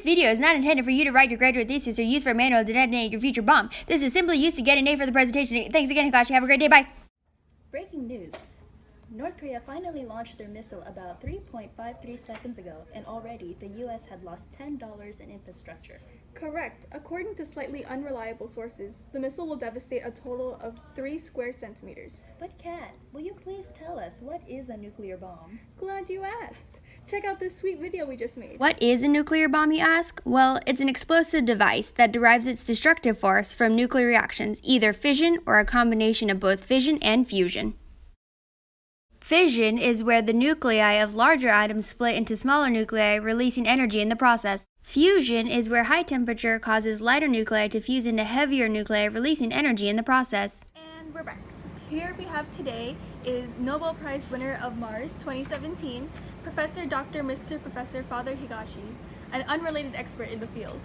This video is not intended for you to write your graduate thesis or use for a manual to detonate your future bomb. This is simply used to get an A for the presentation. Thanks again, Higashi. Have a great day. Bye. Breaking news. North Korea finally launched their missile about 3.53 seconds ago, and already the US had lost $10 in infrastructure. Correct. According to slightly unreliable sources, the missile will devastate a total of 3 square centimeters. But Kat, will you please tell us what is a nuclear bomb? Glad you asked. Check out this sweet video we just made. What is a nuclear bomb, you ask? Well, it's an explosive device that derives its destructive force from nuclear reactions, either fission or a combination of both fission and fusion. Fission is where the nuclei of larger atoms split into smaller nuclei, releasing energy in the process. Fusion is where high temperature causes lighter nuclei to fuse into heavier nuclei, releasing energy in the process. And we're back. Here we have today is Nobel Prize winner of Mars 2017, Professor Dr. Mr. Professor Father Higashi, an unrelated expert in the field.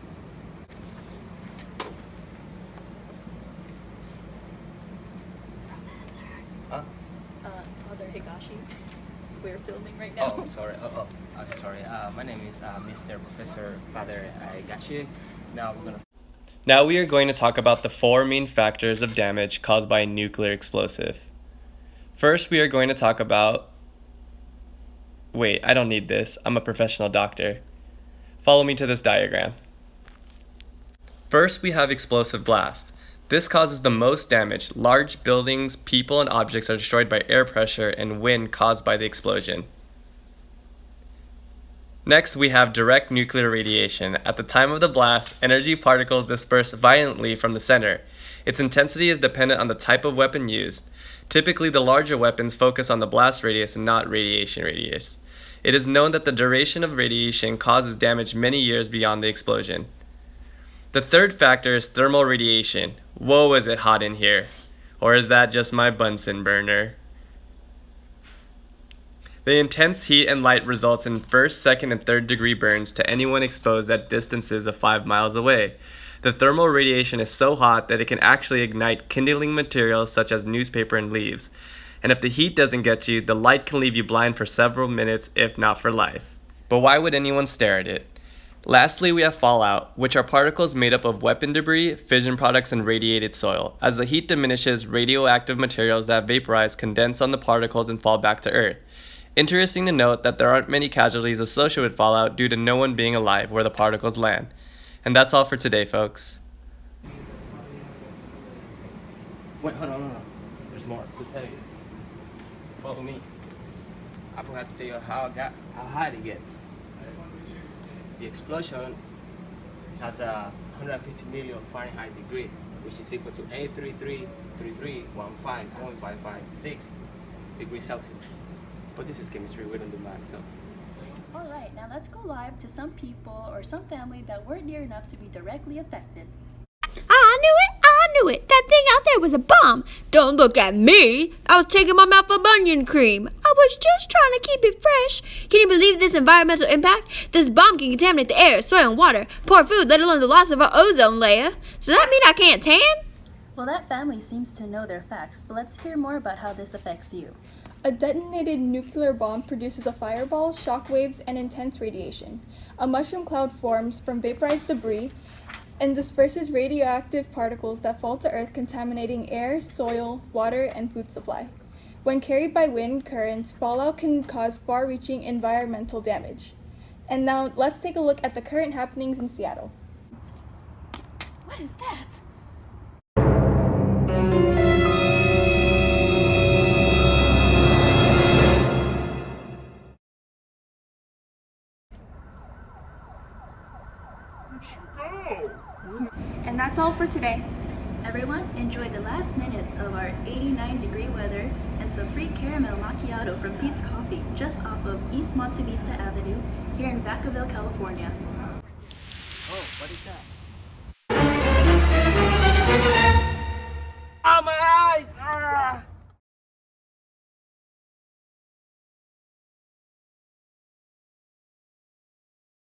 Father Higashi, we're filming right now. Oh, sorry. Sorry. My name is Mr. Professor Father Higashi. Now we are going to talk about the 4 main factors of damage caused by a nuclear explosive. First, we are going to talk about... Wait, I don't need this. I'm a professional doctor. Follow me to this diagram. First, we have explosive blast. This causes the most damage. Large buildings, people, and objects are destroyed by air pressure and wind caused by the explosion. Next, we have direct nuclear radiation. At the time of the blast, energy particles disperse violently from the center. Its intensity is dependent on the type of weapon used. Typically, the larger weapons focus on the blast radius and not radiation radius. It is known that the duration of radiation causes damage many years beyond the explosion. The third factor is thermal radiation. Whoa, is it hot in here? Or is that just my Bunsen burner? The intense heat and light results in first, second, and third degree burns to anyone exposed at distances of 5 miles away. The thermal radiation is so hot that it can actually ignite kindling materials such as newspaper and leaves. And if the heat doesn't get you, the light can leave you blind for several minutes, if not for life. But why would anyone stare at it? Lastly, we have fallout, which are particles made up of weapon debris, fission products, and radiated soil. As the heat diminishes, radioactive materials that vaporize condense on the particles and fall back to Earth. Interesting to note that there aren't many casualties associated with fallout due to no one being alive where the particles land. And that's all for today, folks. Wait, hold on. There's more to tell you. Follow me. I forgot to tell you how hot it gets. The explosion has 150 million Fahrenheit degrees, which is equal to 833.3315.556 degrees Celsius. But this is chemistry, we don't do math, so. Alright, now let's go live to some people or some family that weren't near enough to be directly affected. I knew it. That thing out there was a bomb. Don't look at me. I was taking my mouth for bunion cream. I was just trying to keep it fresh. Can you believe this environmental impact? This bomb can contaminate the air, soil, and water. Poor food, let alone the loss of our ozone layer. So that mean I can't tan? Well, that family seems to know their facts, but let's hear more about how this affects you. A detonated nuclear bomb produces a fireball, shock waves, and intense radiation. A mushroom cloud forms from vaporized debris and disperses radioactive particles that fall to Earth, contaminating air, soil, water, and food supply. When carried by wind currents, fallout can cause far-reaching environmental damage. And now, let's take a look at the current happenings in Seattle. What is that? And that's all for today. Everyone, enjoy the last minutes of our 89-degree weather and some free caramel macchiato from Pete's Coffee just off of East Monte Vista Avenue here in Vacaville, California. Oh, what is that?